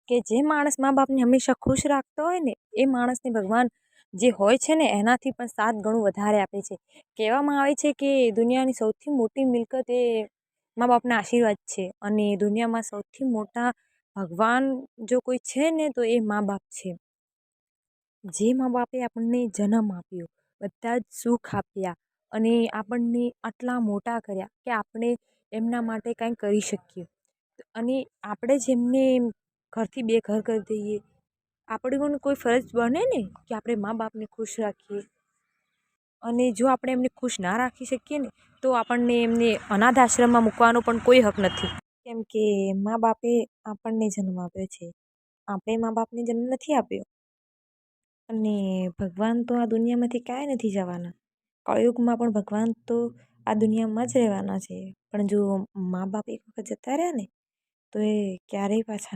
કે જે માણસ મા બાપને હંમેશા ખુશ રાખતો હોય ને એ માણસને ભગવાન જે હોય છે ને એનાથી પણ 7 ગણું વધારે આપે છે. કહેવામાં આવે છે કે દુનિયાની સૌથી મોટી મિલકત એ મા બાપના આશીર્વાદ છે અને દુનિયામાં સૌથી મોટા ભગવાન જો કોઈ છે ને તો એ મા બાપ છે. જે મા બાપે આપણને જન્મ આપ્યો, બધા જ સુખ આપ્યા અને આપણને આટલા મોટા કર્યા કે આપણે એમના માટે કાંઈ કરી શકીએ અને આપણે જ એમને ઘરથી બેઘર કરી દઈએ. આપણી પણ કોઈ ફરજ બને ને કે આપણે મા બાપને ખુશ રાખીએ અને જો આપણે એમને ખુશ ના રાખી શકીએ ને તો આપણને એમને અનાથ આશ્રમમાં મૂકવાનો પણ કોઈ હક નથી. કેમ કે મા બાપે આપણને જન્મ આપ્યો છે, આપણે મા બાપને જન્મ નથી આપ્યો. અને ભગવાન તો આ દુનિયામાંથી ક્યાંય નથી જવાના. કળયુગમાં પણ ભગવાન તો આ દુનિયામાં જ રહેવાના છે. પણ જો મા બાપ એક વખત જતા રહ્યા ને તો એ ક્યારેય પાછા નહીં